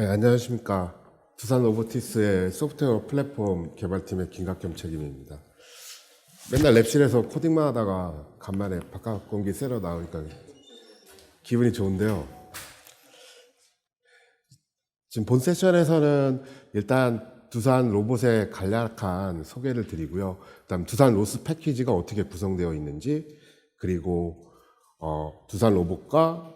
안녕하십니까. 두산 로보틱스의 소프트웨어 플랫폼 개발팀의 김각겸 책임입니다. 맨날 랩실에서 코딩만 하다가 간만에 바깥 공기 쐬러 나오니까 기분이 좋은데요. 지금 본 세션에서는 일단 두산 로봇의 간략한 소개를 드리고요. 그다음 두산 로스 패키지가 어떻게 구성되어 있는지, 그리고 두산 로봇과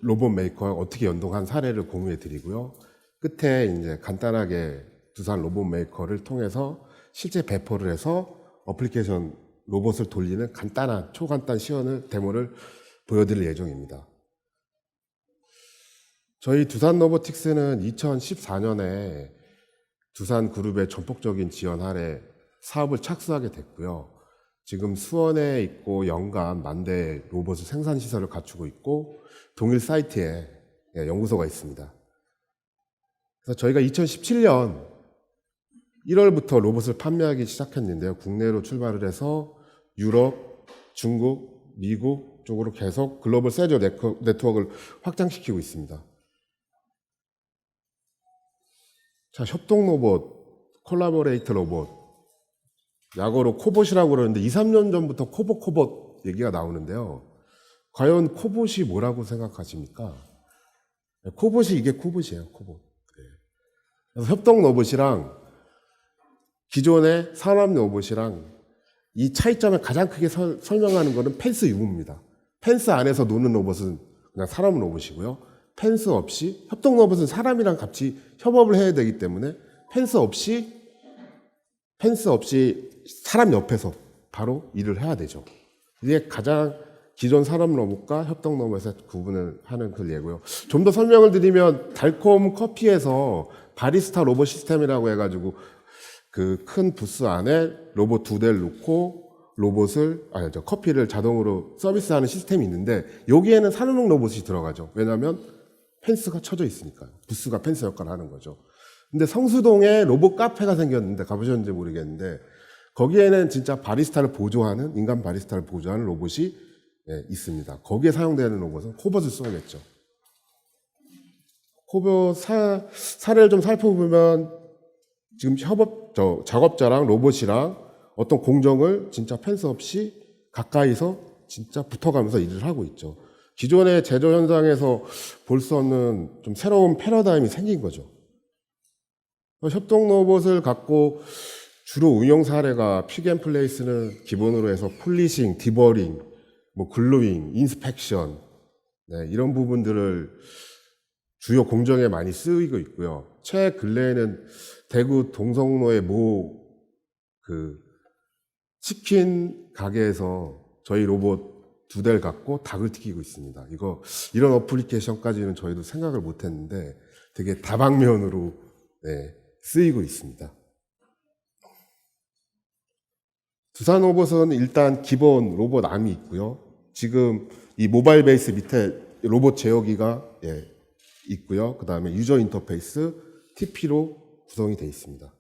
로봇 메이커와 어떻게 연동한 사례를 공유해 드리고요. 끝에 이제 간단하게 두산 로봇 메이커를 통해서 실제 배포를 해서 어플리케이션 로봇을 돌리는 간단한 초간단 시연을 데모를 보여드릴 예정입니다. 저희 두산 로보틱스는 2014년에 두산 그룹의 전폭적인 지원 아래 사업을 착수하게 됐고요. 지금 수원에 있고 연간 10,000대 로봇 생산 시설을 갖추고 있고 동일 사이트에 연구소가 있습니다. 그래서 저희가 2017년 1월부터 로봇을 판매하기 시작했는데요. 국내로 출발을 해서 유럽, 중국, 미국 쪽으로 계속 글로벌 세저 네트워크를 확장시키고 있습니다. 자, 협동 로봇, 콜라보레이터 로봇, 약어로 코봇이라고 그러는데 2, 3년 전부터 코봇 얘기가 나오는데요. 과연 코봇이 뭐라고 생각하십니까? 코봇이 이게 코봇이에요, 코봇. 그래서 협동 로봇이랑 기존의 산업 로봇이랑 이 차이점을 가장 크게 설명하는 것은 펜스 유무입니다. 펜스 안에서 노는 로봇은 그냥 산업 로봇이고요. 펜스 없이, 협동 로봇은 사람이랑 같이 협업을 해야 되기 때문에 펜스 없이 사람 옆에서 바로 일을 해야 되죠. 이게 가장 기존 산업 로봇과 협동 로봇에서 구분을 하는 그 예고요. 좀 더 설명을 드리면 달콤 커피에서 바리스타 로봇 시스템이라고 해가지고 그 큰 부스 안에 로봇 2대를 놓고 커피를 자동으로 서비스하는 시스템이 있는데 여기에는 산업용 로봇이 들어가죠. 왜냐하면 펜스가 쳐져 있으니까요. 부스가 펜스 역할을 하는 거죠. 근데 성수동에 로봇 카페가 생겼는데 가보셨는지 모르겠는데 거기에는 진짜 바리스타를 보조하는 인간 바리스타를 보조하는 로봇이 있습니다. 거기에 사용되는 로봇은 코봇을 써야겠죠. 코봇 사례를 좀 살펴보면 지금 작업자랑 로봇이랑 어떤 공정을 진짜 펜스 없이 가까이서 진짜 붙어가면서 일을 하고 있죠. 기존의 제조 현장에서 볼 수 없는 좀 새로운 패러다임이 생긴 거죠. 협동 로봇을 갖고 주로 운영 사례가 픽앤플레이스는 기본으로 해서 폴리싱, 디버링, 글루잉, 인스펙션 이런 부분들을 주요 공정에 많이 쓰이고 있고요. 최근래에는 대구 동성로의 치킨 가게에서 저희 로봇 2대를 갖고 닭을 튀기고 있습니다. 이런 어플리케이션까지는 저희도 생각을 못 했는데 되게 다방면으로 쓰이고 있습니다. 두산 로봇은 일단 기본 로봇 암이 있고요. 지금 이 모바일 베이스 밑에 로봇 제어기가 있고요. 그 다음에 유저 인터페이스 TP로 구성이 되어 있습니다.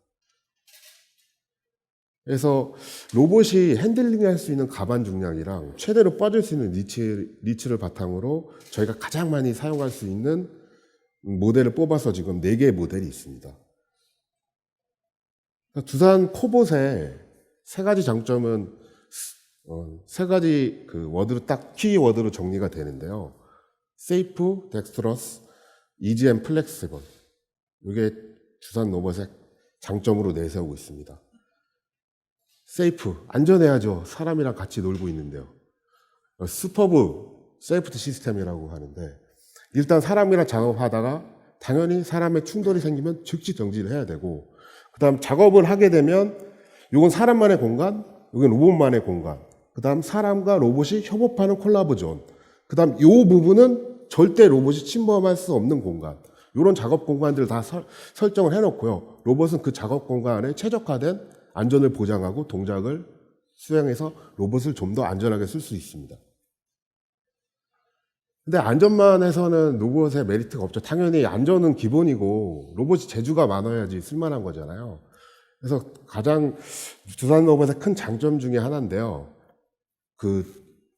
그래서 로봇이 핸들링할 수 있는 가반 중량이랑 최대로 빠질 수 있는 리치를 바탕으로 저희가 가장 많이 사용할 수 있는 모델을 뽑아서 지금 4개의 모델이 있습니다. 두산 코봇의 3가지 장점은 3가지 워드로 딱 키워드로 정리가 되는데요. 세이프, 덱스트러스, 이지 앤 플렉시블. 이게 두산 로봇의 장점으로 내세우고 있습니다. 세이프, 안전해야죠. 사람이랑 같이 놀고 있는데요. 슈퍼브 세이프티 시스템이라고 하는데 일단 사람이랑 작업하다가 당연히 사람의 충돌이 생기면 즉시 정지를 해야 되고 그 다음 작업을 하게 되면 이건 사람만의 공간, 이건 로봇만의 공간, 그 다음 사람과 로봇이 협업하는 콜라보 존, 그 다음 이 부분은 절대 로봇이 침범할 수 없는 공간, 이런 작업 공간들을 다 설정을 해놓고요. 로봇은 그 작업 공간에 최적화된 안전을 보장하고 동작을 수행해서 로봇을 좀 더 안전하게 쓸 수 있습니다. 근데 안전만 해서는 로봇의 메리트가 없죠. 당연히 안전은 기본이고 로봇이 재주가 많아야지 쓸만한 거잖아요. 그래서 가장 두산 로봇의 큰 장점 중에 하나인데요.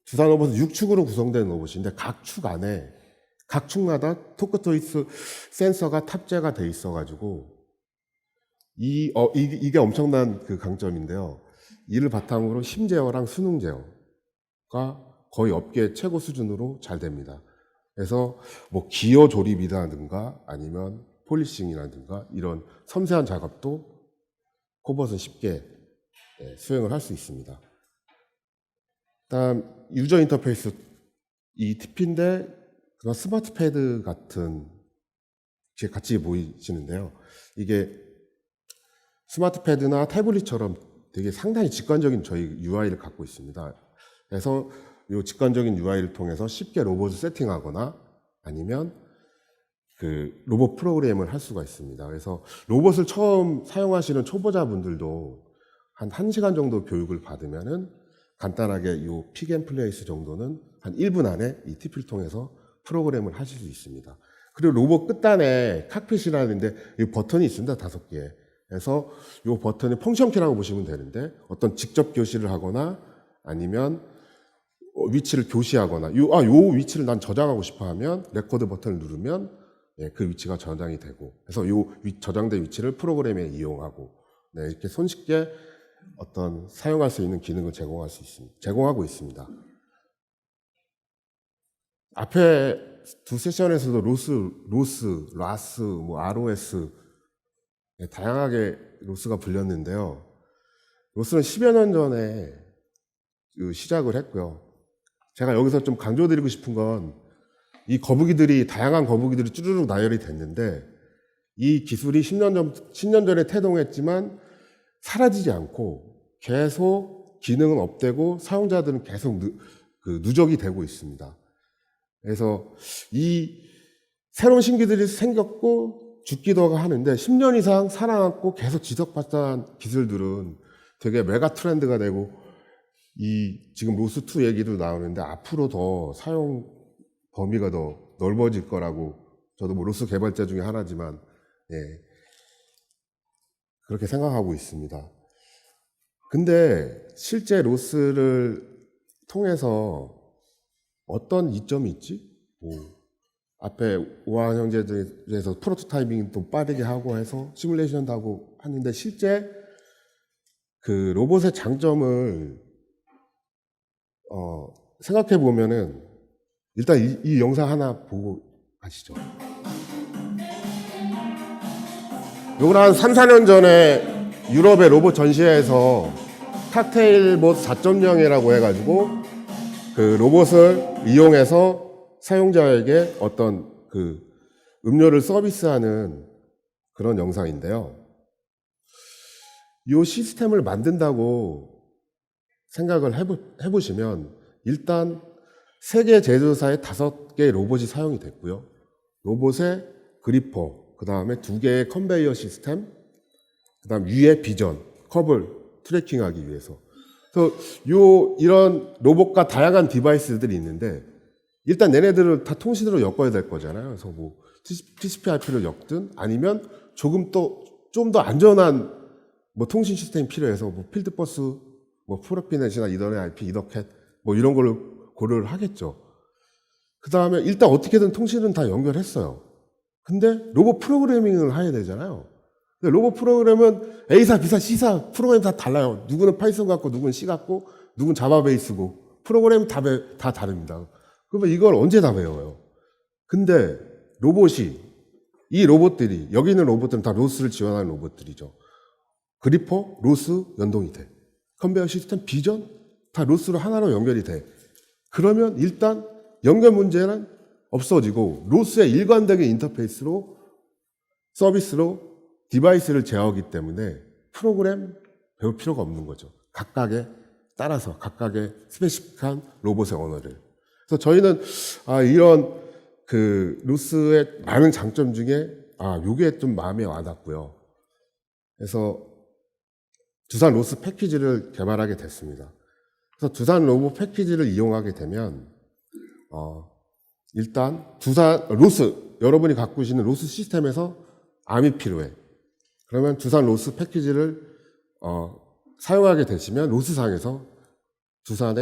두산 로봇은 6축으로 구성된 로봇인데 각 축 안에 각 축마다 토크토이스 센서가 탑재가 돼 있어가지고 이게 엄청난 그 강점인데요. 이를 바탕으로 심제어랑 수능 제어가 거의 업계 최고 수준으로 잘 됩니다. 그래서 뭐 기어 조립이라든가 아니면 폴리싱이라든가 이런 섬세한 작업도 코봇은 쉽게 수행을 할 수 있습니다. 다음 유저 인터페이스 이 TP인데 그런 스마트 패드 같은 게 같이 보이시는데요. 이게 스마트 패드나 태블릿처럼 되게 상당히 직관적인 저희 UI를 갖고 있습니다. 그래서 이 직관적인 UI를 통해서 쉽게 로봇을 세팅하거나 아니면 그 로봇 프로그램을 할 수가 있습니다. 그래서 로봇을 처음 사용하시는 초보자분들도 한 1시간 정도 교육을 받으면은 간단하게 이 픽앤플레이스 정도는 한 1분 안에 이 TP를 통해서 프로그램을 하실 수 있습니다. 그리고 로봇 끝단에 칵핏이라는데 이 버튼이 있습니다. 5개. 그래서 이 버튼이 펑션키라고 보시면 되는데 어떤 직접 교시를 하거나 아니면 위치를 교시하거나 요 위치를 난 저장하고 싶어 하면 레코드 버튼을 누르면 그 위치가 저장이 되고 그래서 요 저장된 위치를 프로그램에 이용하고 이렇게 손쉽게 어떤 사용할 수 있는 기능을 제공하고 있습니다. 앞에 두 세션에서도 라스, 뭐 ROS 다양하게 로스가 불렸는데요. 로스는 10여 년 전에 시작을 했고요. 제가 여기서 좀 강조드리고 싶은 건 이 다양한 거북이들이 쭈르륵 나열이 됐는데 이 기술이 10년 전에 태동했지만 사라지지 않고 계속 기능은 업되고 사용자들은 계속 누적이 되고 있습니다. 그래서 이 새로운 신기들이 생겼고 죽기도 하는데 10년 이상 살아남고 계속 지속발전한 기술들은 되게 메가 트렌드가 되고 지금 로스2 얘기도 나오는데 앞으로 더 사용 범위가 더 넓어질 거라고 저도 뭐 로스 개발자 중에 하나지만 그렇게 생각하고 있습니다. 근데 실제 로스를 통해서 어떤 이점이 있지? 앞에 우아한 형제들에서 프로토타이핑도 빠르게 하고 해서 시뮬레이션도 하고 하는데 실제 그 로봇의 장점을 생각해 보면은 일단 이 영상 하나 보고 가시죠. 요건 한 3, 4년 전에 유럽의 로봇 전시회에서 칵테일봇 4.0이라고 해가지고 그 로봇을 이용해서 사용자에게 어떤 그 음료를 서비스하는 그런 영상인데요. 이 시스템을 만든다고 생각을 해보시면 일단 세계 제조사에 5개의 로봇이 사용이 됐고요. 로봇의 그리퍼, 그 다음에 2개의 컨베이어 시스템, 그 다음 위에 비전, 컵을 트래킹하기 위해서. 그래서 이런 로봇과 다양한 디바이스들이 있는데 일단 얘네들을 다 통신으로 엮어야 될 거잖아요. 그래서 뭐 TCP/IP를 엮든 아니면 조금 좀 더 안전한 뭐 통신 시스템이 필요해서 뭐 필드버스, 뭐 프로피넷이나 이더넷 IP, 이더캣 뭐 이런 걸 고려를 하겠죠. 그 다음에 일단 어떻게든 통신은 다 연결했어요. 근데 로봇 프로그래밍을 해야 되잖아요. 근데 로봇 프로그램은 A사, B사, C사 프로그램 다 달라요. 누구는 파이썬 같고 누구는 C 같고 누구는 자바 베이스고 프로그램 다 다릅니다. 그러면 이걸 언제 다 배워요? 근데 이 로봇들이 여기 있는 로봇들은 다 로스를 지원하는 로봇들이죠. 그리퍼, 로스 연동이 돼. 컨베이어 시스템, 비전 다 로스로 하나로 연결이 돼. 그러면 일단 연결 문제는 없어지고 로스의 일관되게 인터페이스로 서비스로 디바이스를 제어하기 때문에 프로그램 배울 필요가 없는 거죠. 각각의 따라서 각각의 스페시픽한 로봇의 언어를. 그래서 저희는 이런 그 로스의 많은 장점 중에 요게 좀 마음에 와닿고요. 그래서 두산 로스 패키지를 개발하게 됐습니다. 그래서 두산 로봇 패키지를 이용하게 되면 일단 두산 로스 여러분이 갖고 계시는 로스 시스템에서 암이 필요해. 그러면 두산 로스 패키지를 사용하게 되시면 로스상에서 두산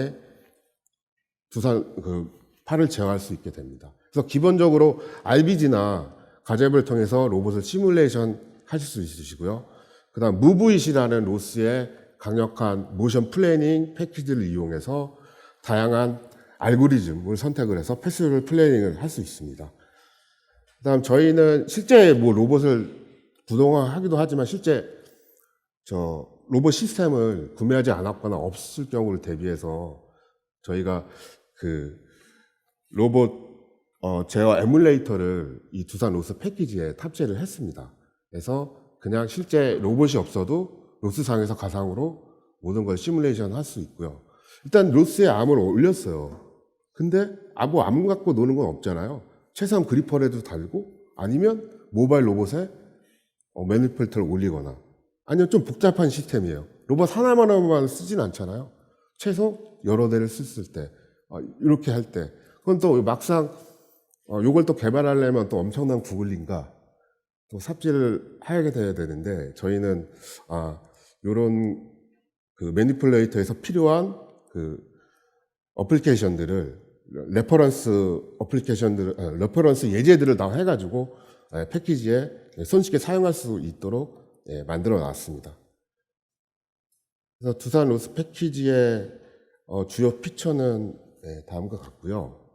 그 팔을 제어할 수 있게 됩니다. 그래서 기본적으로 RBG나 가제부를 통해서 로봇을 시뮬레이션 하실 수 있으시고요. 그 다음 무브잇이라는 로스의 강력한 모션 플래닝 패키지를 이용해서 다양한 알고리즘을 선택을 해서 패스를 플래닝을 할 수 있습니다. 그 다음 저희는 실제 뭐 로봇을 구동하기도 하지만 실제 로봇 시스템을 구매하지 않았거나 없을 경우를 대비해서 저희가 그 로봇 제어 에뮬레이터를 이 두산 로스 패키지에 탑재를 했습니다. 그래서 그냥 실제 로봇이 없어도 로스상에서 가상으로 모든 걸 시뮬레이션 할 수 있고요. 일단 로스에 암을 올렸어요. 근데 암 갖고 노는 건 없잖아요. 최소한 그리퍼라도 달고 아니면 모바일 로봇에 매니폴트를 올리거나 아니면 좀 복잡한 시스템이에요. 로봇 하나만 쓰진 않잖아요. 최소 여러 대를 썼을 때 이렇게 할 때 그건 또 막상 요걸 또 개발하려면 또 엄청난 구글링과 또 삽질을 하게 돼야 되는데 저희는 요런 그 매니플레이터에서 필요한 그 어플리케이션들을 레퍼런스 예제들을 다 해가지고 패키지에 손쉽게 사용할 수 있도록 만들어 놨습니다. 그래서 두산 로스 패키지의 주요 피처는 다음과 같고요.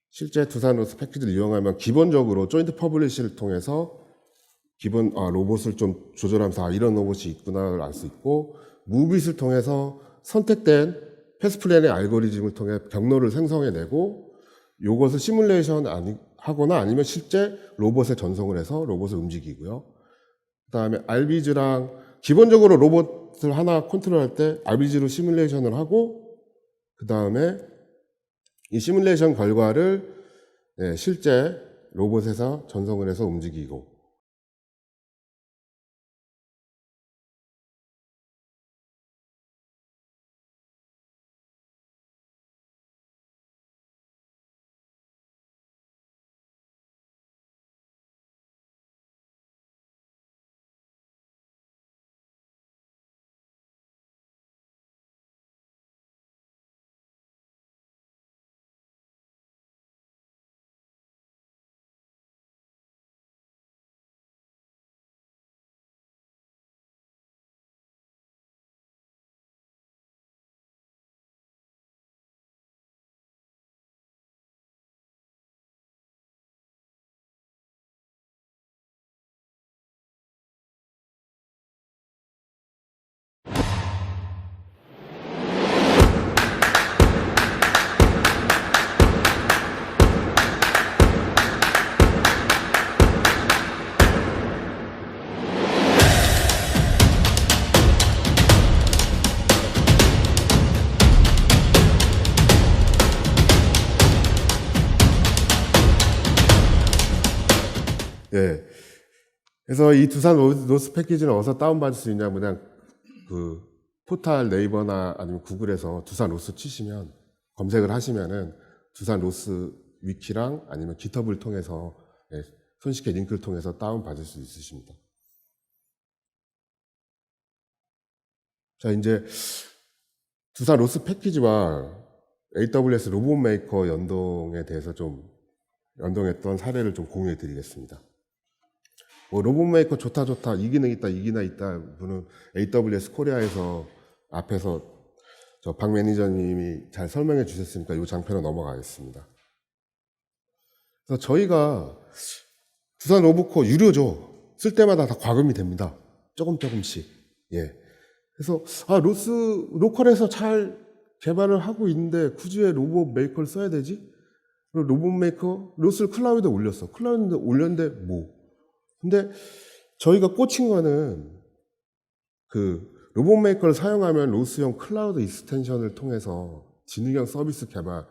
실제 두산 로스 패키지를 이용하면 기본적으로 조인트 퍼블리시를 통해서 기본 로봇을 좀 조절하면서 이런 로봇이 있구나를 알 수 있고 무빗을 통해서 선택된 패스 플래닝 알고리즘을 통해 경로를 생성해내고 이것을 시뮬레이션 하거나 아니면 실제 로봇에 전송을 해서 로봇을 움직이고요. 그 다음에 RBG랑 기본적으로 로봇을 하나 컨트롤할 때 RBG로 시뮬레이션을 하고 그 다음에 이 시뮬레이션 결과를 실제 로봇에서 전송을 해서 움직이고 그래서 이 두산 로스 패키지는 어디서 다운받을 수 있냐면 그냥 그 포탈 네이버나 아니면 구글에서 두산 로스 치시면 검색을 하시면은 두산 로스 위키랑 아니면 깃허브를 통해서 손쉽게 링크를 통해서 다운받을 수 있으십니다. 자, 이제 두산 로스 패키지와 AWS 로봇 메이커 연동에 대해서 좀 연동했던 사례를 좀 공유해 드리겠습니다. 로봇 메이커 좋다 이 기능 있다 이 기능 있다 분은 AWS 코리아에서 앞에서 박 매니저님이 잘 설명해 주셨으니까 이 장편으로 넘어가겠습니다. 그래서 저희가 두산 로봇코 유료죠. 쓸 때마다 다 과금이 됩니다. 조금씩. 그래서 로컬에서 잘 개발을 하고 있는데 굳이 왜 로봇 메이커를 써야 되지? 로봇 메이커 로스를 클라우드에 올렸어. 클라우드에 올렸는데 근데 저희가 꽂힌 거는 그 로봇 메이커를 사용하면 로스형 클라우드 익스텐션을 통해서 지능형 서비스 개발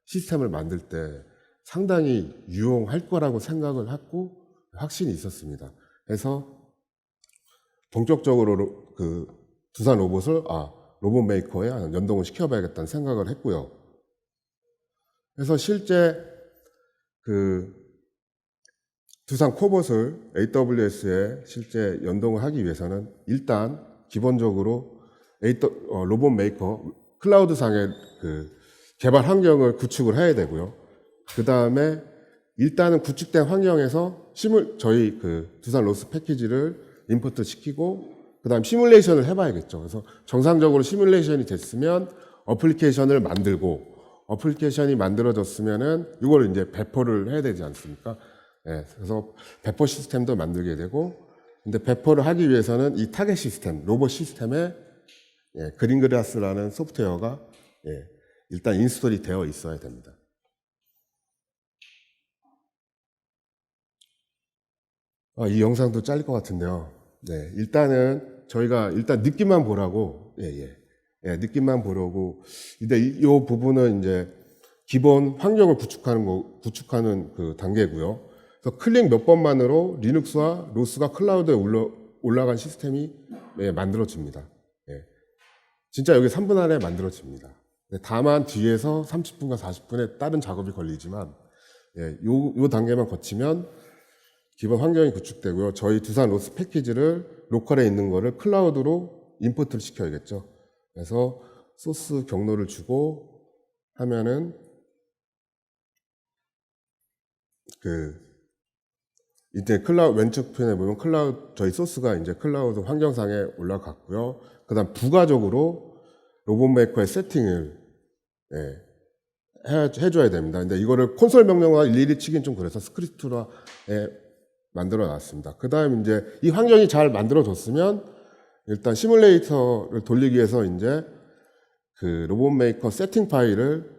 시스템을 만들 때 상당히 유용할 거라고 생각을 하고 확신이 있었습니다. 그래서 본격적으로 그 두산 로봇을 로봇 메이커에 연동을 시켜봐야겠다는 생각을 했고요. 그래서 실제 그 두산 코봇을 AWS에 실제 연동을 하기 위해서는 일단 기본적으로 로봇 메이커 클라우드상의 그 개발 환경을 구축을 해야 되고요. 그 다음에 일단은 구축된 환경에서 저희 그 두산 로스 패키지를 임포트 시키고 그 다음 시뮬레이션을 해봐야겠죠. 그래서 정상적으로 시뮬레이션이 됐으면 어플리케이션을 만들고 어플리케이션이 만들어졌으면은 이걸 이제 배포를 해야 되지 않습니까? 예, 그래서 배포 시스템도 만들게 되고 근데 배포를 하기 위해서는 이 타겟 시스템, 로봇 시스템에 그린그라스라는 소프트웨어가 일단 인스톨이 되어 있어야 됩니다. 이 영상도 잘릴 것 같은데요. 네, 일단은 저희가 일단 느낌만 보라고, 느낌만 보려고. 근데 이 부분은 이제 기본 환경을 구축하는 그 단계고요. 그래서 클릭 몇 번만으로 리눅스와 로스가 클라우드에 올라간 시스템이 만들어집니다. 진짜 여기 3분 안에 만들어집니다. 다만 뒤에서 30분과 40분의 다른 작업이 걸리지만, 요 단계만 거치면 기본 환경이 구축되고요. 저희 두산 로스 패키지를 로컬에 있는 거를 클라우드로 임포트를 시켜야겠죠. 그래서 소스 경로를 주고 하면은 이제 왼쪽 편에 보면 저희 소스가 이제 클라우드 환경상에 올라갔고요. 그 다음 부가적으로 로봇 메이커의 세팅을 해줘야 됩니다. 근데 이거를 콘솔 명령어가 일일이 치긴 좀 그래서 스크립트로에 만들어 놨습니다. 그 다음 이제 이 환경이 잘 만들어졌으면 일단 시뮬레이터를 돌리기 위해서 이제 그 로봇 메이커 세팅 파일을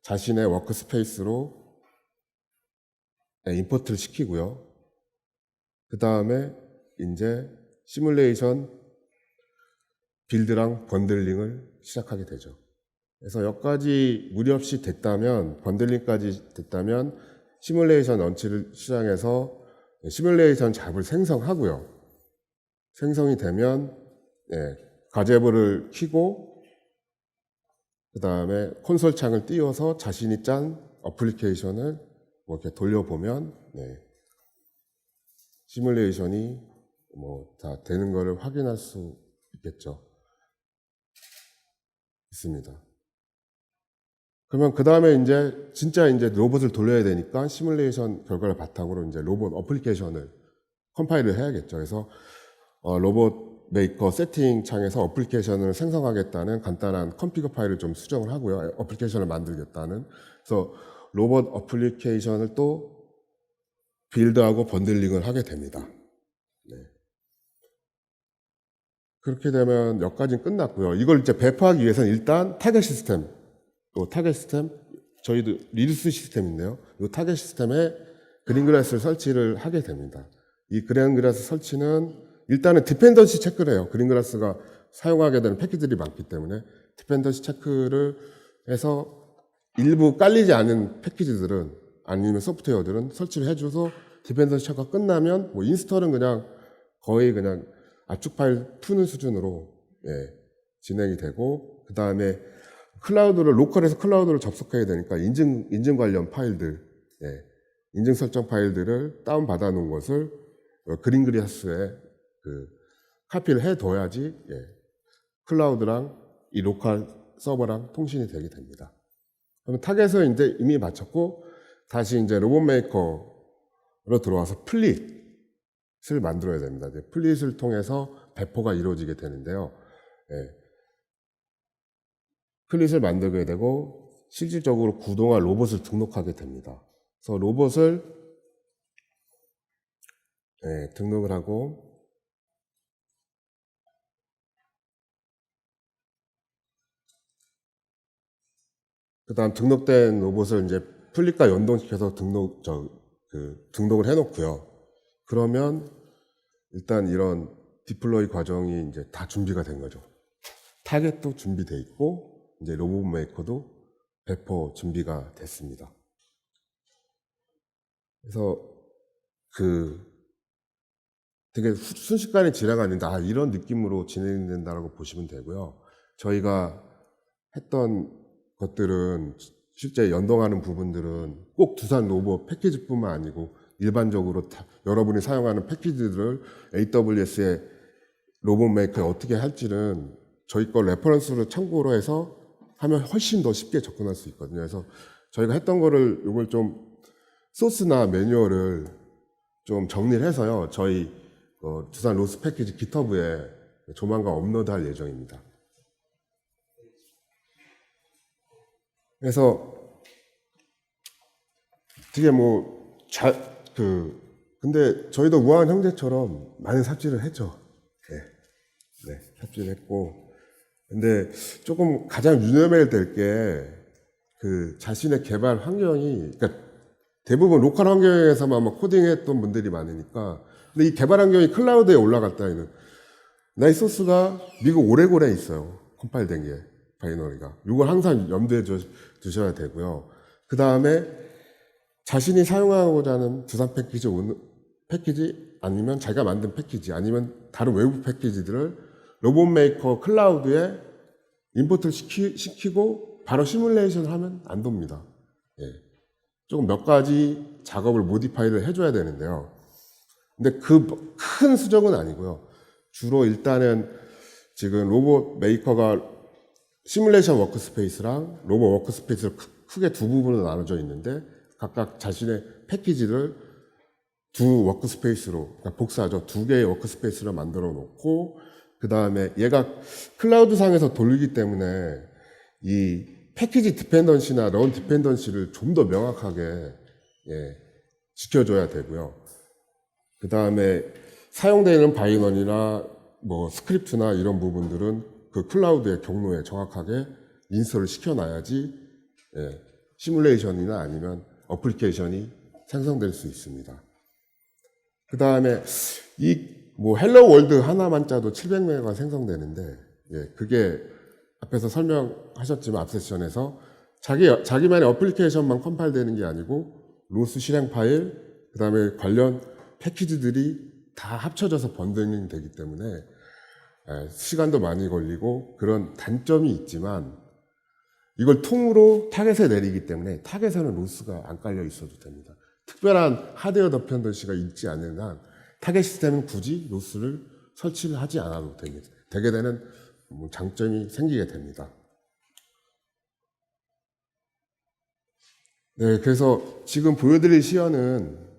자신의 워크스페이스로 임포트를 시키고요. 그 다음에 이제 시뮬레이션 빌드랑 번들링을 시작하게 되죠. 그래서 여기까지 무리 없이 됐다면, 번들링까지 됐다면 시뮬레이션 런치를 시작해서 시뮬레이션 잡을 생성하고요. 생성이 되면 가제브를 켜고 그 다음에 콘솔 창을 띄워서 자신이 짠 어플리케이션을 이렇게 돌려보면 시뮬레이션이 다 되는 것을 확인할 수 있습니다. 그러면 그 다음에 진짜 로봇을 돌려야 되니까 시뮬레이션 결과를 바탕으로 이제 로봇 어플리케이션을 컴파일을 해야겠죠. 그래서 로봇 메이커 세팅 창에서 어플리케이션을 생성하겠다는 간단한 컨피그 파일을 좀 수정을 하고요. 어플리케이션을 만들겠다는. 그래서 로봇 어플리케이션을 또 빌드하고 번들링을 하게 됩니다. 그렇게 되면 여기까지는 끝났고요. 이걸 이제 배포하기 위해서는 일단 타겟 시스템, 저희도 리눅스 시스템인데요. 이 타겟 시스템에 그린그라스를 설치를 하게 됩니다. 이 그린그라스 설치는 일단은 디펜던시 체크를 해요. 그린그라스가 사용하게 되는 패키지들이 많기 때문에 디펜던시 체크를 해서 일부 깔리지 않은 패키지들은 아니면 소프트웨어들은 설치를 해줘서 디펜던시 체크가 끝나면 인스톨은 거의 그냥 압축 파일 푸는 수준으로 진행이 되고 그 다음에 로컬에서 클라우드를 접속해야 되니까 인증 관련 파일들, 인증 설정 파일들을 다운 받아 놓은 것을 그린그라스에 카피를 해둬야지 클라우드랑 이 로컬 서버랑 통신이 되게 됩니다. 그러면 타겟을 이제 이미 마쳤고 다시 이제 로봇 메이커로 들어와서 플릿을 만들어야 됩니다. 플릿을 통해서 배포가 이루어지게 되는데요. 플릿을 만들게 되고 실질적으로 구동할 로봇을 등록하게 됩니다. 그래서 로봇을 등록을 하고 그 다음 등록된 로봇을 이제 플릿과 연동시켜서 등록을 해놓고요. 그러면 일단 이런 디플로이 과정이 이제 다 준비가 된 거죠. 타겟도 준비되어 있고 이제 로봇 메이커도 배포 준비가 됐습니다. 그래서 되게 순식간에 지나가는데 이런 느낌으로 진행된다고 보시면 되고요. 저희가 했던 것들은 실제 연동하는 부분들은 꼭 두산 로봇 패키지뿐만 아니고 일반적으로 여러분이 사용하는 패키지들을 AWS의 로봇 메이커에 어떻게 할지는 저희 거 레퍼런스를 참고로 해서 하면 훨씬 더 쉽게 접근할 수 있거든요. 그래서 저희가 했던 거를 이걸 좀 소스나 매뉴얼을 좀 정리를 해서요. 저희 두산 로스 패키지 깃허브에 조만간 업로드할 예정입니다. 그래서 되게 근데 저희도 우아한 형제처럼 많은 삽질을 했죠. 네, 삽질을 했고. 근데 조금 가장 유념해야 될 게 자신의 개발 환경이, 그러니까 대부분 로컬 환경에서만 코딩했던 분들이 많으니까. 근데 이 개발 환경이 클라우드에 올라갔다는, 나이 소스가 미국 오레곤에 있어요. 컴파일된 게, 바이너리가. 이걸 항상 염두에 두셔야 되고요. 그 다음에 자신이 사용하고자 하는 두산 패키지 아니면 자기가 만든 패키지 아니면 다른 외부 패키지들을 로봇 메이커 클라우드에 임포트를 시키고 바로 시뮬레이션을 하면 안 됩니다. 예. 조금 몇 가지 작업을 모디파이를 해줘야 되는데요. 근데 그 큰 수정은 아니고요. 주로 일단은 지금 로봇 메이커가 시뮬레이션 워크스페이스랑 로봇 워크스페이스를 크게 두 부분으로 나눠져 있는데 각각 자신의 패키지를 두 워크스페이스로, 그러니까 복사하죠. 두 개의 워크스페이스를 만들어 놓고, 그 다음에 얘가 클라우드 상에서 돌리기 때문에 이 패키지 디펜던시나 런 디펜던시를 좀 더 명확하게 지켜줘야 되고요. 그 다음에 사용되는 바이너리나 스크립트나 이런 부분들은 그 클라우드의 경로에 정확하게 인스톨을 시켜놔야지 시뮬레이션이나 아니면 어플리케이션이 생성될 수 있습니다. 그 다음에 헬로 월드 하나만 짜도 700메가가 생성되는데, 그게 앞에서 설명하셨지만 앞 세션에서 자기만의 어플리케이션만 컴파일되는 게 아니고 로스 실행 파일, 그 다음에 관련 패키지들이 다 합쳐져서 번들링 되기 때문에 시간도 많이 걸리고 그런 단점이 있지만 이걸 통으로 타겟에 내리기 때문에 타겟에는 로스가 안 깔려 있어도 됩니다. 특별한 하드웨어 디펜던시가 있지 않는 한 타겟 시스템은 굳이 로스를 설치를 하지 않아도 됩니다. 되게 되는 장점이 생기게 됩니다. 네, 그래서 지금 보여드릴 시연은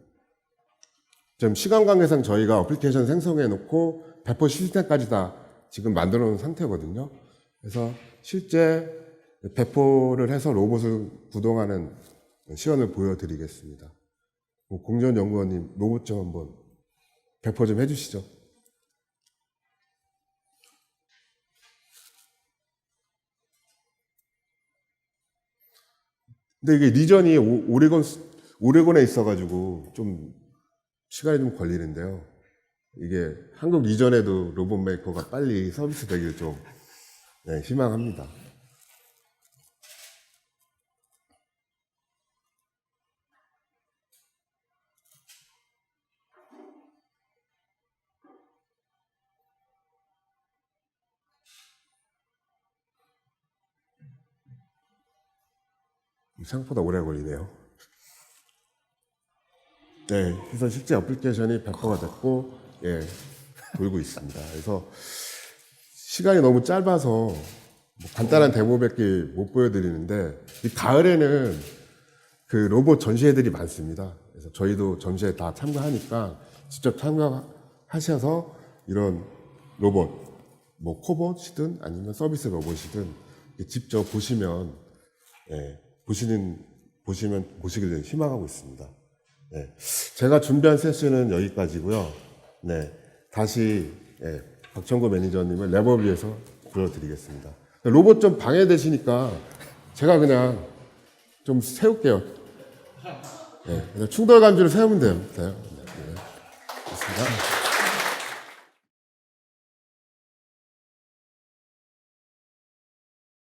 좀 시간 관계상 저희가 어플리케이션 생성해 놓고 배포 시스템까지 다 지금 만들어 놓은 상태거든요. 그래서 실제 배포를 해서 로봇을 구동하는 시연을 보여드리겠습니다. 공전연구원님 로봇 좀 한번 배포 좀 해주시죠. 근데 이게 리전이 오레곤에 있어가지고 좀 시간이 좀 걸리는데요. 이게 한국 리전에도 로봇 메이커가 빨리 서비스 되길 좀 희망합니다. 생각보다 오래 걸리네요. 네, 그래서 실제 어플리케이션이 배포가 됐고, 돌고 있습니다. 그래서 시간이 너무 짧아서 간단한 데모밖에 못 보여드리는데, 이 가을에는 그 로봇 전시회들이 많습니다. 그래서 저희도 전시회 다 참가하니까 직접 참가하셔서 이런 로봇, 코봇이든 아니면 서비스 로봇이든 직접 보시면, 보시길 희망하고 있습니다. 제가 준비한 세션은 여기까지고요. 다시 박정구 매니저님을 랩업 위해서 불러드리겠습니다. 로봇 좀 방해되시니까 제가 그냥 좀 세울게요. 충돌 감지를 세우면 돼요. 됐습니다.